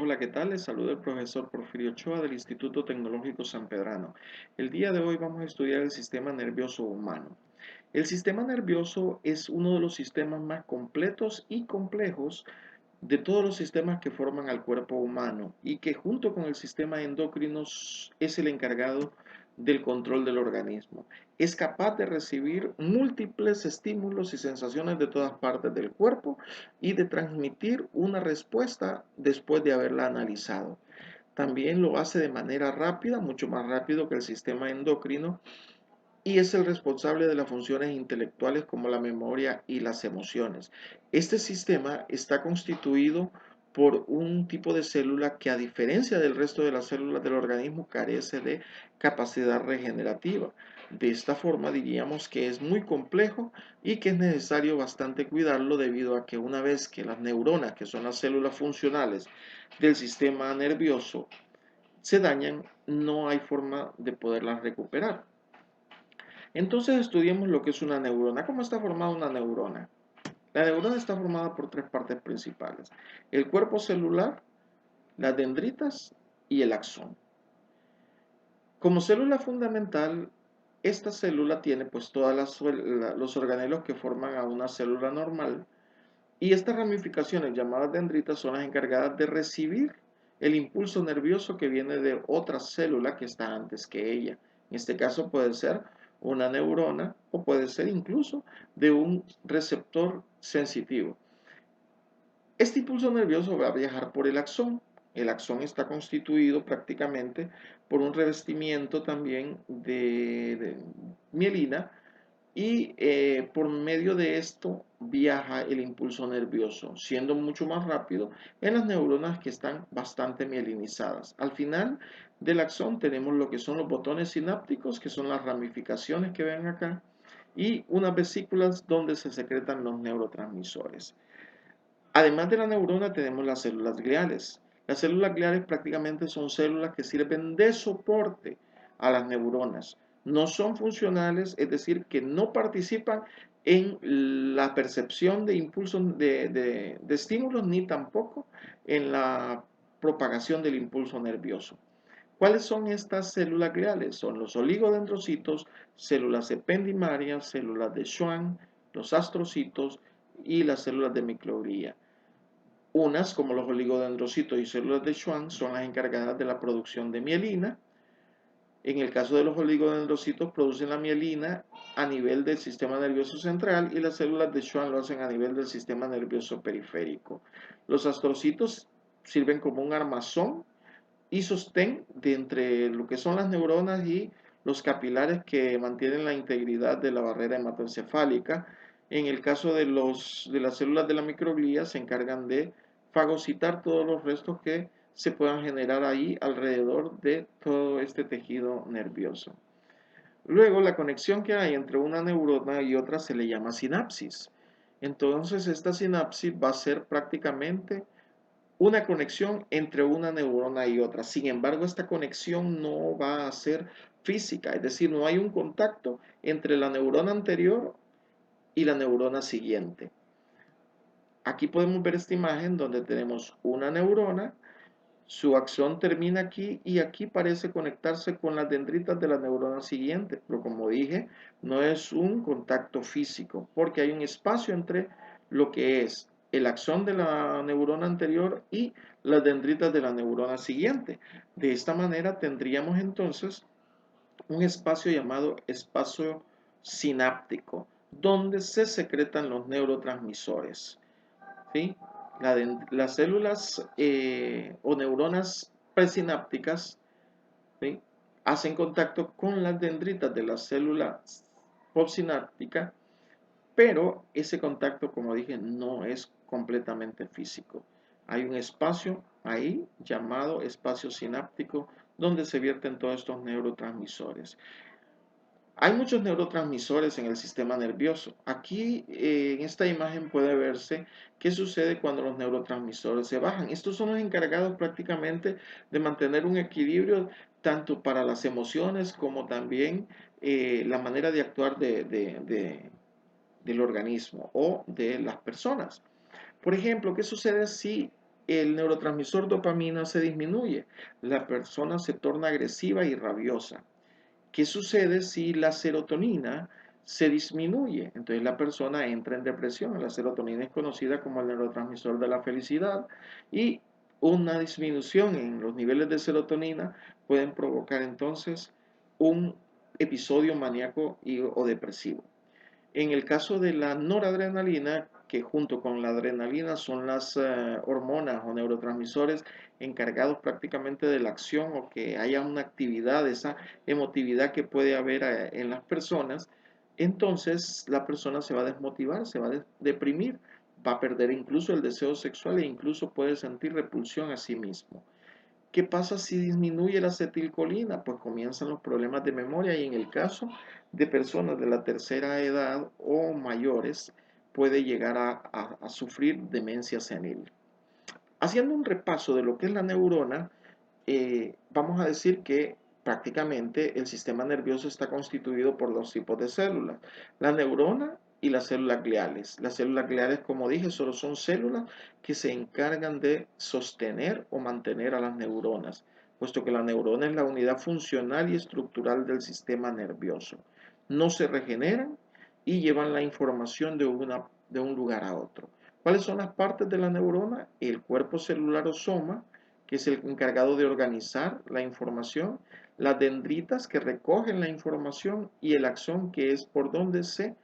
Hola, ¿qué tal? Les saluda el profesor Porfirio Ochoa del Instituto Tecnológico San Pedrano. El día de hoy vamos a estudiar el sistema nervioso humano. El sistema nervioso es uno de los sistemas más completos y complejos de todos los sistemas que forman al cuerpo humano y que junto con el sistema endocrino es el encargado del control del organismo. Es capaz de recibir múltiples estímulos y sensaciones de todas partes del cuerpo y de transmitir una respuesta después de haberla analizado. También lo hace de manera rápida, mucho más rápido que el sistema endocrino, y es el responsable de las funciones intelectuales como la memoria y las emociones. Este sistema está constituido por un tipo de célula que, a diferencia del resto de las células del organismo, carece de capacidad regenerativa. De esta forma diríamos que es muy complejo y que es necesario bastante cuidarlo, debido a que una vez que las neuronas, que son las células funcionales del sistema nervioso, se dañan, no hay forma de poderlas recuperar. Entonces estudiemos lo que es una neurona. ¿Cómo está formada una neurona? La neurona está formada por tres partes principales: el cuerpo celular, las dendritas y el axón. Como célula fundamental, esta célula tiene pues todos los organelos que forman a una célula normal, y estas ramificaciones llamadas dendritas son las encargadas de recibir el impulso nervioso que viene de otra célula que está antes que ella. En este caso puede ser una neurona o puede ser incluso de un receptor sensitivo. Este impulso nervioso va a viajar por el axón. El axón está constituido prácticamente por un revestimiento también de mielina, y por medio de esto viaja el impulso nervioso, siendo mucho más rápido en las neuronas que están bastante mielinizadas. Al final del axón tenemos lo que son los botones sinápticos, que son las ramificaciones que ven acá, y unas vesículas donde se secretan los neurotransmisores. Además de la neurona tenemos las células gliales. Las células gliales prácticamente son células que sirven de soporte a las neuronas. No son funcionales, es decir, que no participan en la percepción de impulsos de estímulos, ni tampoco en la propagación del impulso nervioso. ¿Cuáles son estas células gliales? Son los oligodendrocitos, células ependimarias, células de Schwann, los astrocitos y las células de microglía. Unas, como los oligodendrocitos y células de Schwann, son las encargadas de la producción de mielina. En el caso de los oligodendrocitos, producen la mielina a nivel del sistema nervioso central, y las células de Schwann lo hacen a nivel del sistema nervioso periférico. Los astrocitos sirven como un armazón y sostén de entre lo que son las neuronas y los capilares que mantienen la integridad de la barrera hematoencefálica. En el caso de las células de la microglía, se encargan de fagocitar todos los restos que se puedan generar ahí alrededor de todo este tejido nervioso. Luego, la conexión que hay entre una neurona y otra se le llama sinapsis. Entonces, esta sinapsis va a ser prácticamente una conexión entre una neurona y otra. Sin embargo, esta conexión no va a ser física, es decir, no hay un contacto entre la neurona anterior y la neurona siguiente. Aquí podemos ver esta imagen donde tenemos una neurona, su axón termina aquí y aquí parece conectarse con las dendritas de la neurona siguiente, pero como dije, no es un contacto físico, porque hay un espacio entre lo que es el axón de la neurona anterior y las dendritas de la neurona siguiente. De esta manera tendríamos entonces un espacio llamado espacio sináptico, donde se secretan los neurotransmisores. ¿Sí? Las células o neuronas presinápticas, ¿sí?, hacen contacto con las dendritas de la célula postsináptica, pero ese contacto, como dije, no es completamente físico. Hay un espacio ahí llamado espacio sináptico donde se vierten todos estos neurotransmisores. Hay muchos neurotransmisores en el sistema nervioso. Aquí en esta imagen puede verse qué sucede cuando los neurotransmisores se bajan. Estos son los encargados prácticamente de mantener un equilibrio tanto para las emociones como también la manera de actuar del organismo o de las personas. Por ejemplo, ¿qué sucede si el neurotransmisor dopamina se disminuye, la persona se torna agresiva y rabiosa. ¿Qué sucede si la serotonina se disminuye? Entonces la persona entra en depresión. La serotonina es conocida como el neurotransmisor de la felicidad y una disminución en los niveles de serotonina pueden provocar entonces un episodio maníaco o depresivo. En el caso de la noradrenalina, que junto con la adrenalina son las hormonas o neurotransmisores encargados prácticamente de la acción o que haya una actividad, esa emotividad que puede haber en las personas, entonces la persona se va a desmotivar, se va a deprimir, va a perder incluso el deseo sexual e incluso puede sentir repulsión a sí mismo. ¿Qué pasa si disminuye la acetilcolina? Pues comienzan los problemas de memoria y en el caso de personas de la tercera edad o mayores puede llegar a sufrir demencia senil. Haciendo un repaso de lo que es la neurona, vamos a decir que prácticamente el sistema nervioso está constituido por dos tipos de células, la neurona y las células gliales. Las células gliales, como dije, solo son células que se encargan de sostener o mantener a las neuronas, puesto que la neurona es la unidad funcional y estructural del sistema nervioso. No se regeneran y llevan la información de un lugar a otro. ¿Cuáles son las partes de la neurona? El cuerpo celular o soma, que es el encargado de organizar la información, las dendritas que recogen la información y el axón que es por donde se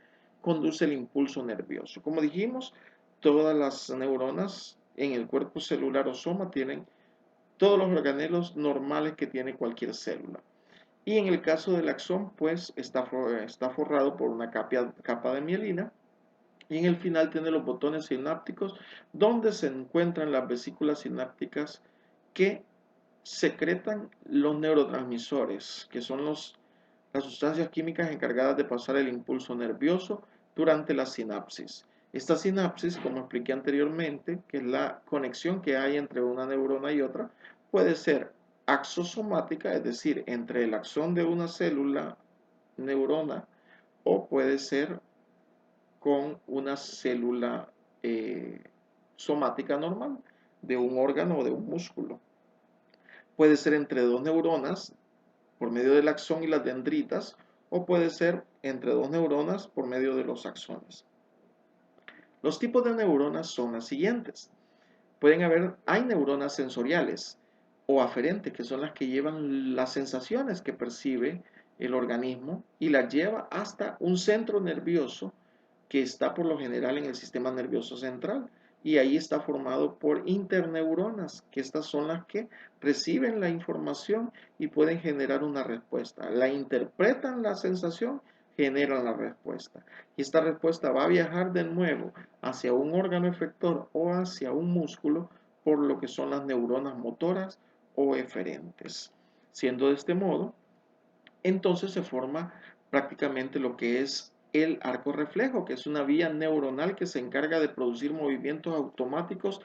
conduce el impulso nervioso. Como dijimos, todas las neuronas en el cuerpo celular o soma tienen todos los organelos normales que tiene cualquier célula. Y en el caso del axón, pues está forrado por una capa de mielina y en el final tiene los botones sinápticos donde se encuentran las vesículas sinápticas que secretan los neurotransmisores, que son las sustancias químicas encargadas de pasar el impulso nervioso durante la sinapsis. Esta sinapsis, como expliqué anteriormente, que es la conexión que hay entre una neurona y otra, puede ser axosomática, es decir, entre el axón de una célula neurona, o puede ser con una célula somática normal de un órgano o de un músculo. Puede ser entre dos neuronas por medio del axón y las dendritas o puede ser entre dos neuronas por medio de los axones. Los tipos de neuronas son las siguientes. Hay neuronas sensoriales o aferentes, que son las que llevan las sensaciones que percibe el organismo y las lleva hasta un centro nervioso que está por lo general en el sistema nervioso central y ahí está formado por interneuronas, que estas son las que reciben la información y pueden generar una respuesta. La interpretan la sensación, generan la respuesta. Y esta respuesta va a viajar de nuevo hacia un órgano efector o hacia un músculo por lo que son las neuronas motoras o eferentes. Siendo de este modo, entonces se forma prácticamente lo que es el arco reflejo, que es una vía neuronal que se encarga de producir movimientos automáticos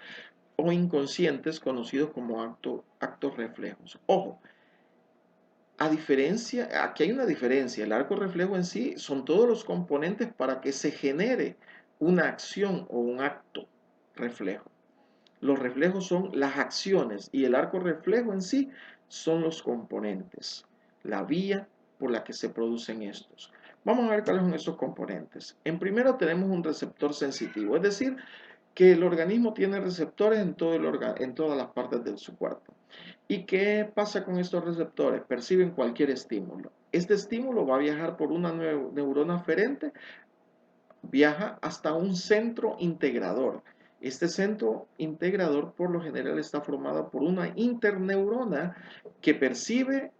o inconscientes conocidos como actos reflejos. Ojo, aquí hay una diferencia. El arco reflejo en sí son todos los componentes para que se genere una acción o un acto reflejo. Los reflejos son las acciones y el arco reflejo en sí son los componentes, la vía por la que se producen estos. Vamos a ver cuáles son esos componentes. En primero tenemos un receptor sensitivo, es decir, que el organismo tiene receptores en todas las partes de su cuerpo. ¿Y qué pasa con estos receptores? Perciben cualquier estímulo. Este estímulo va a viajar por una neurona aferente, viaja hasta un centro integrador. Este centro integrador por lo general está formado por una interneurona que percibe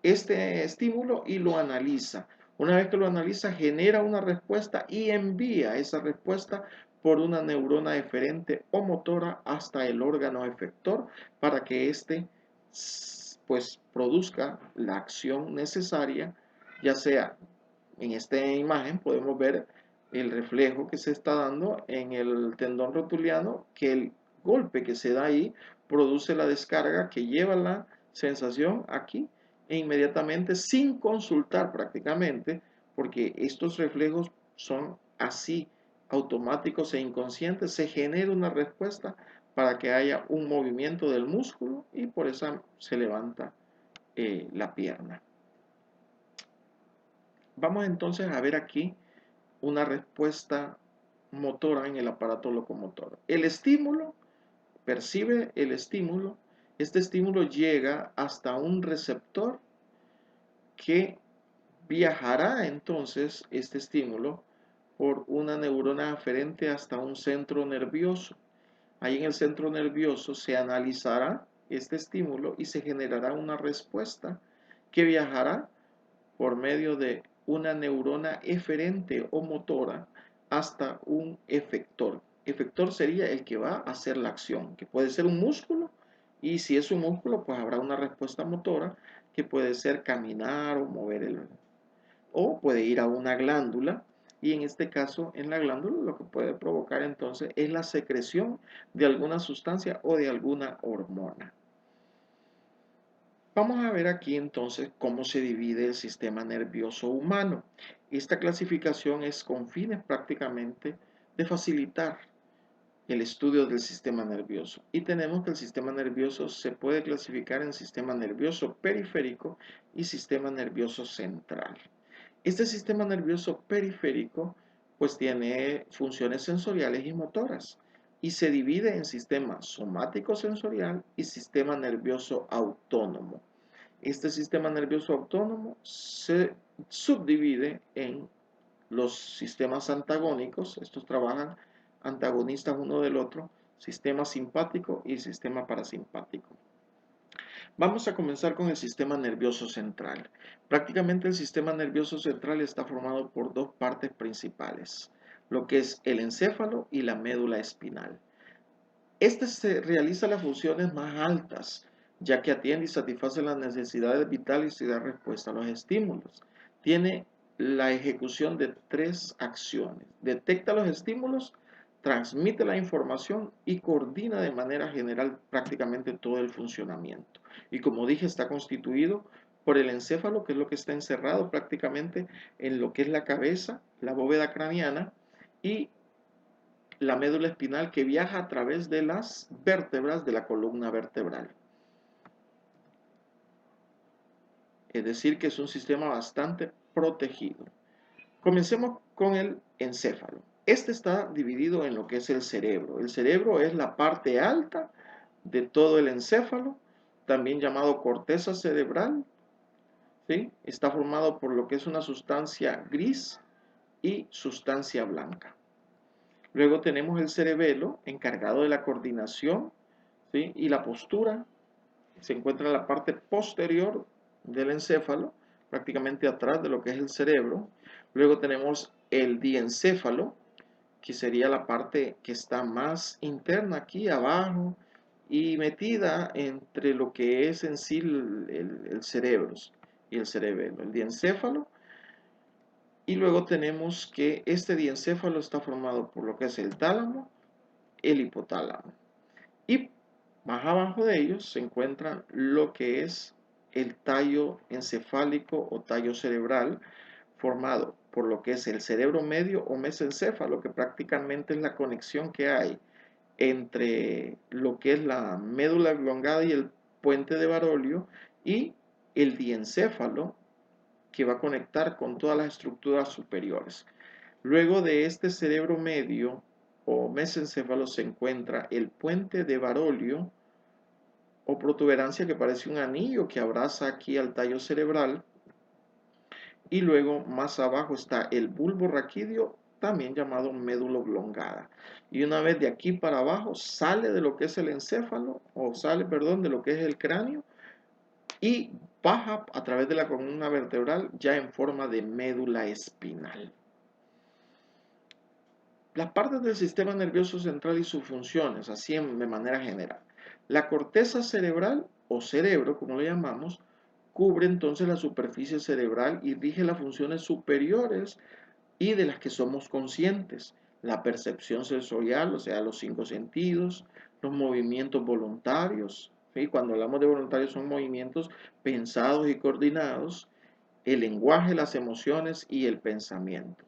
este estímulo y lo analiza. Una vez que lo analiza, genera una respuesta y envía esa respuesta por una neurona eferente o motora hasta el órgano efector para que éste pues produzca la acción necesaria, ya sea en esta imagen podemos ver el reflejo que se está dando en el tendón rotuliano, que el golpe que se da ahí produce la descarga que lleva la sensación aquí e inmediatamente sin consultar prácticamente, porque estos reflejos son así automáticos e inconscientes, se genera una respuesta para que haya un movimiento del músculo y por eso se levanta la pierna. Vamos entonces a ver aquí una respuesta motora en el aparato locomotor. El estímulo, percibe el estímulo, este estímulo llega hasta un receptor que viajará entonces este estímulo por una neurona aferente hasta un centro nervioso. Ahí en el centro nervioso se analizará este estímulo y se generará una respuesta que viajará por medio de una neurona eferente o motora hasta un efector. Efector sería el que va a hacer la acción, que puede ser un músculo, y si es un músculo, pues habrá una respuesta motora que puede ser caminar o mover o puede ir a una glándula, y en este caso en la glándula lo que puede provocar entonces es la secreción de alguna sustancia o de alguna hormona. Vamos a ver aquí entonces cómo se divide el sistema nervioso humano. Esta clasificación es con fines prácticamente de facilitar el estudio del sistema nervioso. Y tenemos que el sistema nervioso se puede clasificar en sistema nervioso periférico y sistema nervioso central. Este sistema nervioso periférico pues tiene funciones sensoriales y motoras y se divide en sistema somático sensorial y sistema nervioso autónomo. Este sistema nervioso autónomo se subdivide en los sistemas antagónicos, estos trabajan antagonistas uno del otro, sistema simpático y sistema parasimpático. Vamos a comenzar con el sistema nervioso central. Prácticamente el sistema nervioso central está formado por dos partes principales, lo que es el encéfalo y la médula espinal. Este se realiza las funciones más altas, ya que atiende y satisface las necesidades vitales y da respuesta a los estímulos. Tiene la ejecución de tres acciones. Detecta los estímulos, transmite la información y coordina de manera general prácticamente todo el funcionamiento. Y como dije, está constituido por el encéfalo, que es lo que está encerrado prácticamente en lo que es la cabeza, la bóveda craneana, y la médula espinal que viaja a través de las vértebras de la columna vertebral. Es decir, que es un sistema bastante protegido. Comencemos con el encéfalo. Este está dividido en lo que es el cerebro. El cerebro es la parte alta de todo el encéfalo, también llamado corteza cerebral. ¿Sí? Está formado por lo que es una sustancia gris y sustancia blanca. Luego tenemos el cerebelo, encargado de la coordinación, ¿sí? Y la postura. Se encuentra en la parte posterior del encéfalo, prácticamente atrás de lo que es el cerebro. Luego tenemos el diencéfalo, que sería la parte que está más interna aquí abajo y metida entre lo que es en sí el cerebro y el cerebelo. El diencéfalo. Y luego tenemos que este diencéfalo está formado por lo que es el tálamo, el hipotálamo. Y más abajo de ellos se encuentra lo que es el tallo encefálico o tallo cerebral, formado por lo que es el cerebro medio o mesencéfalo, que prácticamente es la conexión que hay entre lo que es la médula oblongada y el puente de Barolio, y el diencéfalo, que va a conectar con todas las estructuras superiores. Luego de este cerebro medio o mesencéfalo se encuentra el puente de Barolio o protuberancia, que parece un anillo que abraza aquí al tallo cerebral, y luego más abajo está el bulbo raquídeo, también llamado médula oblongada. Y una vez de aquí para abajo sale de lo que es el encéfalo, o sale, perdón, de lo que es el cráneo, y baja a través de la columna vertebral ya en forma de médula espinal. Las partes del sistema nervioso central y sus funciones, así de manera general. La corteza cerebral o cerebro, como lo llamamos, cubre entonces la superficie cerebral y rige las funciones superiores y de las que somos conscientes. La percepción sensorial, o sea, los cinco sentidos, los movimientos voluntarios. ¿Sí? Cuando hablamos de voluntarios son movimientos pensados y coordinados, el lenguaje, las emociones y el pensamiento.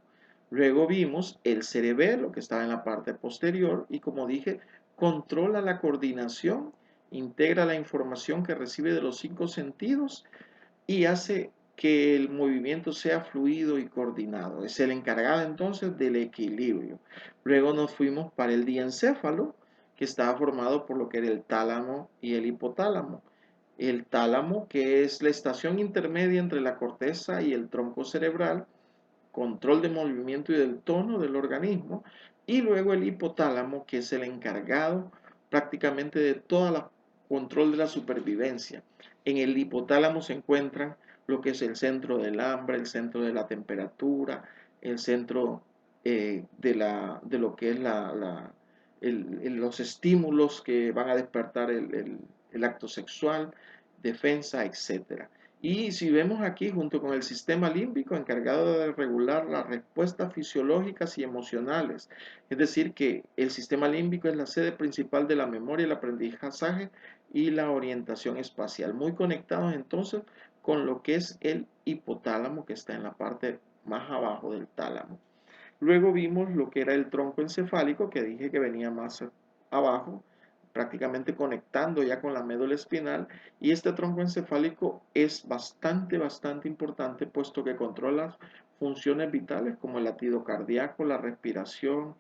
Luego vimos el cerebelo, que estaba en la parte posterior y, como dije, controla la coordinación, integra la información que recibe de los 5 sentidos y hace que el movimiento sea fluido y coordinado. Es el encargado entonces del equilibrio. Luego nos fuimos para el diencéfalo, que estaba formado por lo que era el tálamo y el hipotálamo. El tálamo, que es la estación intermedia entre la corteza y el tronco cerebral, control de movimiento y del tono del organismo, y luego el hipotálamo, que es el encargado prácticamente de todo el control de la supervivencia. En el hipotálamo se encuentran lo que es el centro del hambre, el centro de la temperatura, el centro de lo que es los estímulos que van a despertar el acto sexual, defensa, etcétera. Y si vemos aquí, junto con el sistema límbico, encargado de regular las respuestas fisiológicas y emocionales, es decir, que el sistema límbico es la sede principal de la memoria, el aprendizaje y la orientación espacial, muy conectados entonces con lo que es el hipotálamo, que está en la parte más abajo del tálamo. Luego vimos lo que era el tronco encefálico, que dije que venía más abajo, prácticamente conectando ya con la médula espinal. Y este tronco encefálico es bastante importante, puesto que controla funciones vitales como el latido cardíaco, la respiración,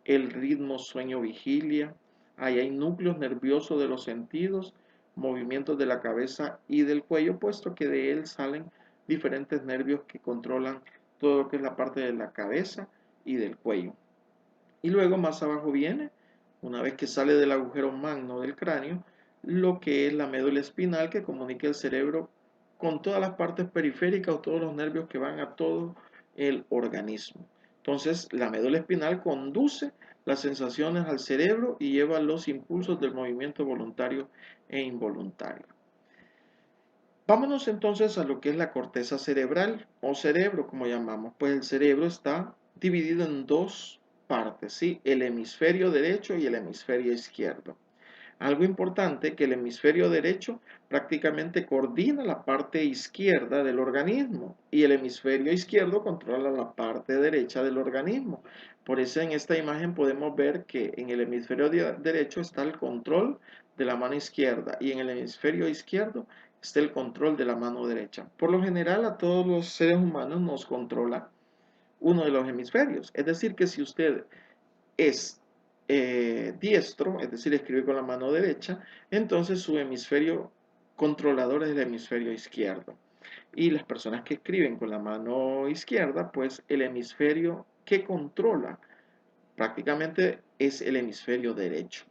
el ritmo sueño-vigilia. Ahí hay núcleos nerviosos de los sentidos, movimientos de la cabeza y del cuello, puesto que de él salen diferentes nervios que controlan todo lo que es la parte de la cabeza y del cuello. Y luego más abajo viene, una vez que sale del agujero magno del cráneo, lo que es la médula espinal, que comunica el cerebro con todas las partes periféricas o todos los nervios que van a todo el organismo. Entonces, la médula espinal conduce las sensaciones al cerebro y lleva los impulsos del movimiento voluntario e involuntario. Vámonos entonces a lo que es la corteza cerebral o cerebro, como llamamos. Pues el cerebro está dividido en dos partes, ¿sí? El hemisferio derecho y el hemisferio izquierdo. Algo importante, que el hemisferio derecho prácticamente coordina la parte izquierda del organismo y el hemisferio izquierdo controla la parte derecha del organismo. Por eso en esta imagen podemos ver que en el hemisferio derecho está el control de la mano izquierda y en el hemisferio izquierdo está el control de la mano derecha. Por lo general a todos los seres humanos nos controla uno de los hemisferios. Es decir, que si usted es diestro, es decir, escribe con la mano derecha, entonces su hemisferio controlador es el hemisferio izquierdo. Y las personas que escriben con la mano izquierda, pues el hemisferio que controla prácticamente es el hemisferio derecho.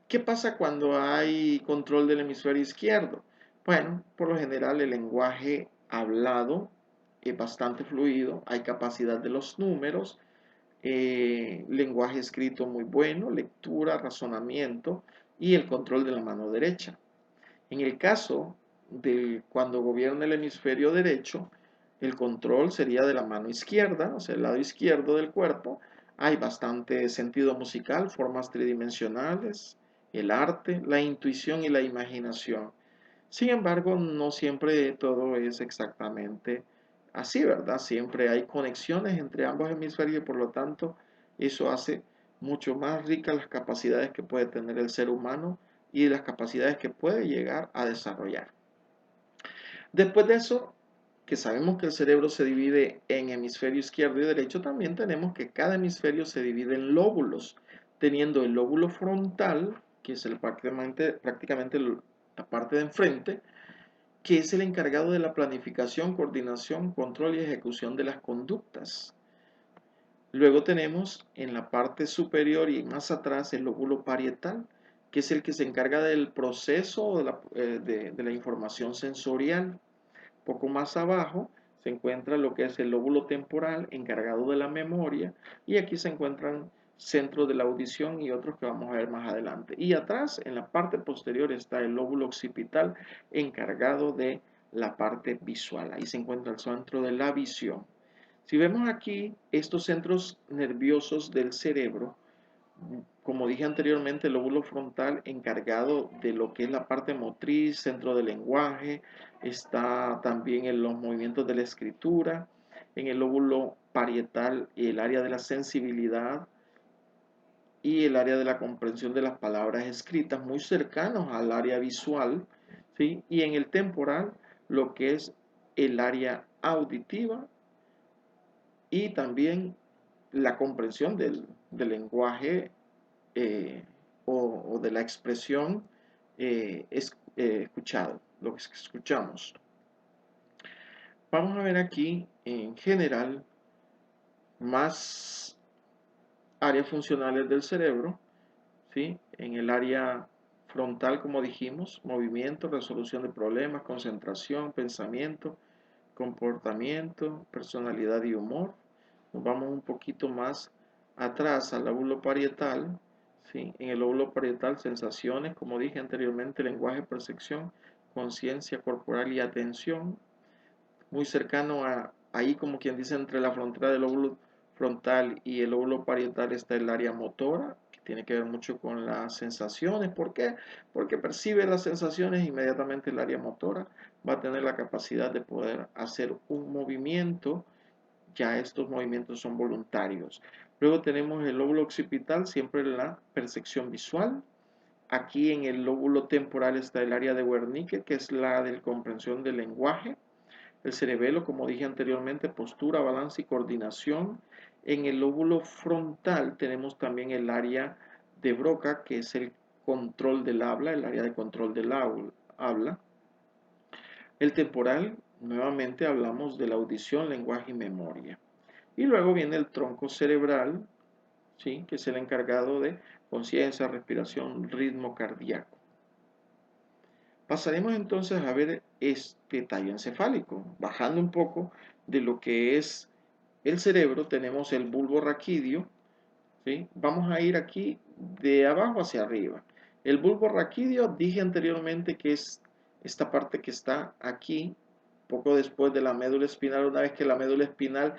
¿Qué pasa cuando hay control del hemisferio izquierdo? Bueno, por lo general el lenguaje hablado es bastante fluido, hay capacidad de los números, lenguaje escrito muy bueno, lectura, razonamiento y el control de la mano derecha. En el caso de cuando gobierna el hemisferio derecho, el control sería de la mano izquierda, o sea, el lado izquierdo del cuerpo. Hay bastante sentido musical, formas tridimensionales, el arte, la intuición y la imaginación. Sin embargo, no siempre todo es exactamente así, ¿verdad? Siempre hay conexiones entre ambos hemisferios y por lo tanto eso hace mucho más ricas las capacidades que puede tener el ser humano y las capacidades que puede llegar a desarrollar. Después de eso, que sabemos que el cerebro se divide en hemisferio izquierdo y derecho, también tenemos que cada hemisferio se divide en lóbulos, teniendo el lóbulo frontal, que es prácticamente la parte de enfrente, que es el encargado de la planificación, coordinación, control y ejecución de las conductas. Luego tenemos en la parte superior y más atrás el lóbulo parietal, que es el que se encarga del proceso de la información sensorial. Poco más abajo se encuentra lo que es el lóbulo temporal, encargado de la memoria, y aquí se encuentran centros de la audición y otros que vamos a ver más adelante. Y atrás, en la parte posterior, está el lóbulo occipital, encargado de la parte visual. Ahí se encuentra el centro de la visión. Si vemos aquí estos centros nerviosos del cerebro, como dije anteriormente, el lóbulo frontal encargado de lo que es la parte motriz, centro del lenguaje, está también en los movimientos de la escritura, en el lóbulo parietal y el área de la sensibilidad y el área de la comprensión de las palabras escritas, muy cercanos al área visual, ¿sí? Y en el temporal, lo que es el área auditiva y también la comprensión del lenguaje o de la expresión escuchado, lo que escuchamos. Vamos a ver aquí en general más áreas funcionales del cerebro, ¿sí? En el área frontal, como dijimos, movimiento, resolución de problemas, concentración, pensamiento, comportamiento, personalidad y humor. Nos vamos un poquito más atrás al lóbulo parietal, ¿sí? En el lóbulo parietal, sensaciones, como dije anteriormente, lenguaje, percepción, conciencia corporal y atención. Muy cercano a ahí, como quien dice, entre la frontera del lóbulo frontal y el lóbulo parietal está el área motora, que tiene que ver mucho con las sensaciones. ¿Por qué? Porque percibe las sensaciones, inmediatamente el área motora va a tener la capacidad de poder hacer un movimiento. Ya estos movimientos son voluntarios. Luego tenemos el lóbulo occipital, siempre la percepción visual. Aquí en el lóbulo temporal está el área de Wernicke, que es la de comprensión del lenguaje. El cerebelo, como dije anteriormente, postura, balance y coordinación. En el lóbulo frontal tenemos también el área de Broca, que es el control del habla, el área de control del habla. El temporal, nuevamente hablamos de la audición, lenguaje y memoria. Y luego viene el tronco cerebral, ¿sí? Que es el encargado de conciencia, respiración, ritmo cardíaco. Pasaremos entonces a ver este tallo encefálico. Bajando un poco de lo que es el cerebro, tenemos el bulbo raquídeo, ¿sí? Vamos a ir aquí de abajo hacia arriba. El bulbo raquídeo, dije anteriormente que es esta parte que está aquí, poco después de la médula espinal. Una vez que la médula espinal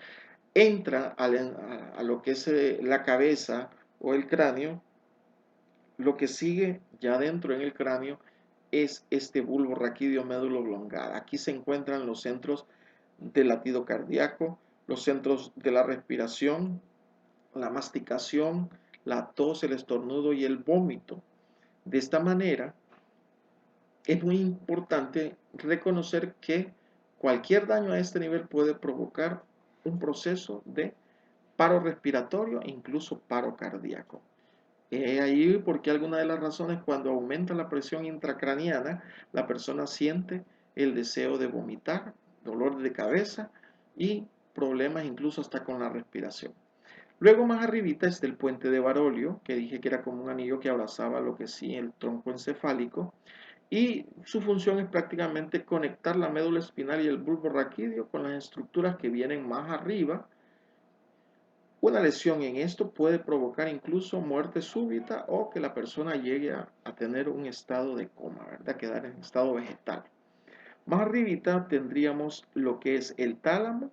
entra a lo que es la cabeza o el cráneo, lo que sigue ya dentro en el cráneo es este bulbo raquídeo médulo oblongada. Aquí se encuentran los centros del latido cardíaco, los centros de la respiración, la masticación, la tos, el estornudo y el vómito. De esta manera, es muy importante reconocer que cualquier daño a este nivel puede provocar un proceso de paro respiratorio e incluso paro cardíaco. Ahí porque alguna de las razones cuando aumenta la presión intracraniana, la persona siente el deseo de vomitar, dolor de cabeza y problemas incluso hasta con la respiración. Luego más arribita está el puente de Barolio, que dije que era como un anillo que abrazaba lo que sí el tronco encefálico, y su función es prácticamente conectar la médula espinal y el bulbo raquídeo con las estructuras que vienen más arriba. Una lesión en esto puede provocar incluso muerte súbita o que la persona llegue a tener un estado de coma, ¿verdad? Quedar en estado vegetal. Más arribita tendríamos lo que es el tálamo,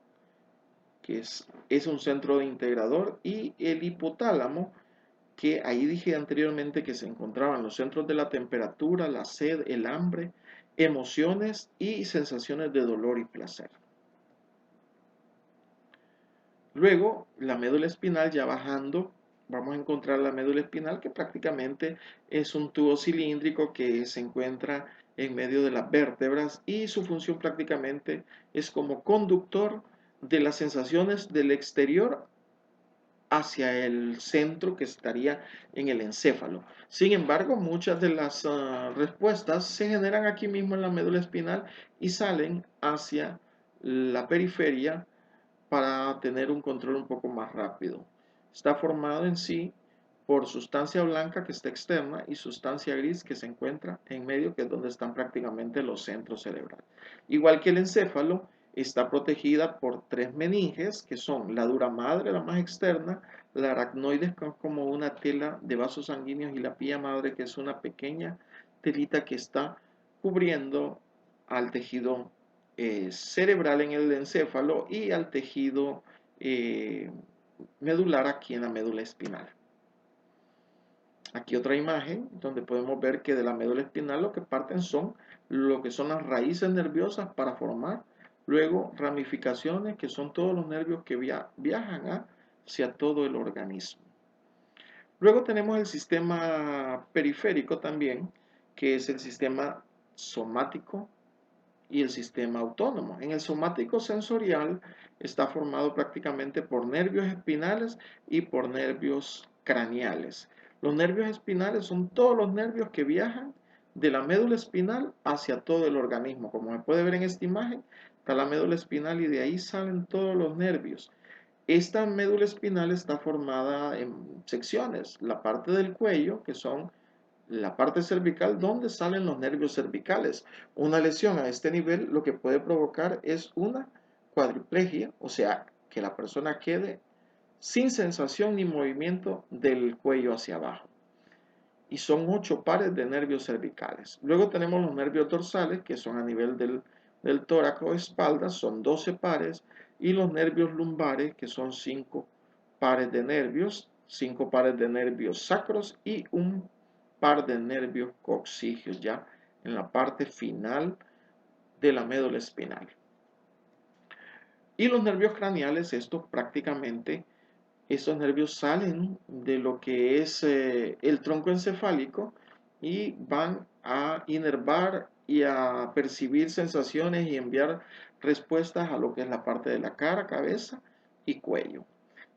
que es un centro integrador, y el hipotálamo, que ahí dije anteriormente que se encontraban los centros de la temperatura, la sed, el hambre, emociones y sensaciones de dolor y placer. Luego, la médula espinal, ya bajando, vamos a encontrar la médula espinal, que prácticamente es un tubo cilíndrico que se encuentra en medio de las vértebras, y su función prácticamente es como conductor de las sensaciones del exterior hacia el centro que estaría en el encéfalo. Sin embargo, muchas de las respuestas se generan aquí mismo en la médula espinal y salen hacia la periferia para tener un control un poco más rápido. Está formado en sí por sustancia blanca que está externa y sustancia gris que se encuentra en medio, que es donde están prácticamente los centros cerebrales. Igual que el encéfalo, está protegida por tres meninges, que son la dura madre, la más externa, la aracnoides, que es como una tela de vasos sanguíneos, y la pía madre, que es una pequeña telita que está cubriendo al tejido cerebral en el encéfalo y al tejido medular aquí en la médula espinal. Aquí otra imagen donde podemos ver que de la médula espinal lo que parten son lo que son las raíces nerviosas para formar luego ramificaciones, que son todos los nervios que viajan hacia todo el organismo. Luego tenemos el sistema periférico también, que es el sistema somático y el sistema autónomo. En el somático sensorial está formado prácticamente por nervios espinales y por nervios craneales. Los nervios espinales son todos los nervios que viajan de la médula espinal hacia todo el organismo. Como se puede ver en esta imagen, está la médula espinal y de ahí salen todos los nervios. Esta médula espinal está formada en secciones. La parte del cuello, que son la parte cervical, donde salen los nervios cervicales. Una lesión a este nivel lo que puede provocar es una cuadriplegia, o sea, que la persona quede sin sensación ni movimiento del cuello hacia abajo. Y son 8 pares de nervios cervicales. Luego tenemos los nervios dorsales, que son a nivel del tórax o espalda, son 12 pares, y los nervios lumbares, que son 5 pares de nervios, 5 pares de nervios sacros y un par de nervios coccígeos, ya en la parte final de la médula espinal. Y los nervios craneales, estos prácticamente, estos nervios salen de lo que es el tronco encefálico y van a inervar y a percibir sensaciones y enviar respuestas a lo que es la parte de la cara, cabeza y cuello.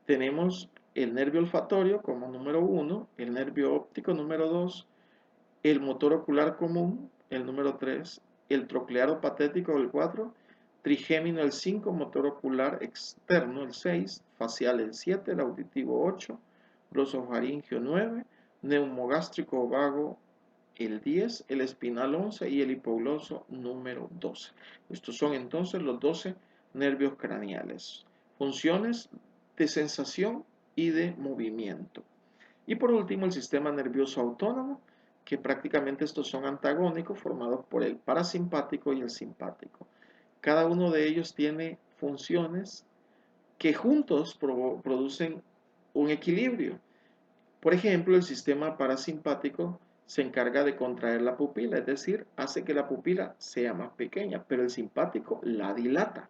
Tenemos el nervio olfatorio como número 1, el nervio óptico número 2, el motor ocular común, el número 3, el troclear patético, el 4, trigémino, el 5, motor ocular externo, el 6, facial, el 7, el auditivo, 8, glosofaringio, 9, neumogástrico vago, el 10, el espinal, 11 y el hipogloso, número 12. Estos son entonces los 12 nervios craneales. Funciones de sensación y de movimiento. Y por último, el sistema nervioso autónomo, que prácticamente estos son antagónicos formados por el parasimpático y el simpático. Cada uno de ellos tiene funciones que juntos producen un equilibrio. Por ejemplo, el sistema parasimpático se encarga de contraer la pupila, es decir, hace que la pupila sea más pequeña, pero el simpático la dilata.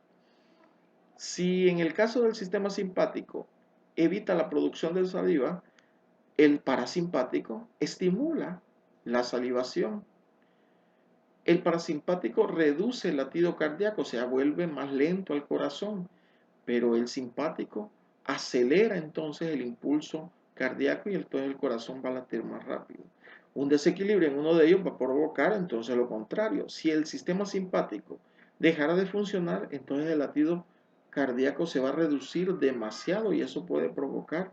Si en el caso del sistema simpático evita la producción de saliva, el parasimpático estimula la salivación. El parasimpático reduce el latido cardíaco, o sea, vuelve más lento al corazón, pero el simpático acelera entonces el impulso cardíaco y entonces el corazón va a latir más rápido. Un desequilibrio en uno de ellos va a provocar entonces lo contrario. Si el sistema simpático dejara de funcionar, entonces el latido cardíaco se va a reducir demasiado y eso puede provocar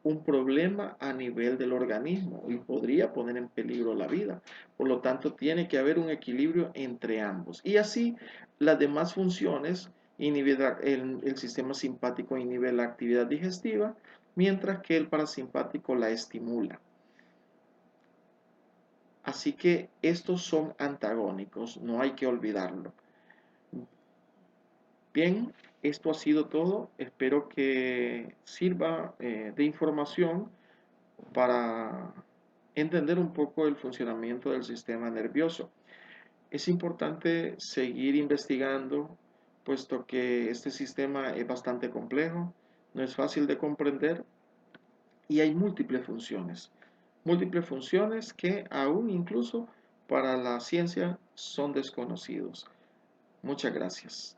un problema a nivel del organismo y podría poner en peligro la vida. Por lo tanto, tiene que haber un equilibrio entre ambos. Y así las demás funciones, el sistema simpático inhibe la actividad digestiva, mientras que el parasimpático la estimula. Así que estos son antagónicos, no hay que olvidarlo. Bien, esto ha sido todo. Espero que sirva de información para entender un poco el funcionamiento del sistema nervioso. Es importante seguir investigando, puesto que este sistema es bastante complejo, no es fácil de comprender y hay múltiples funciones que aún incluso para la ciencia son desconocidos. Muchas gracias.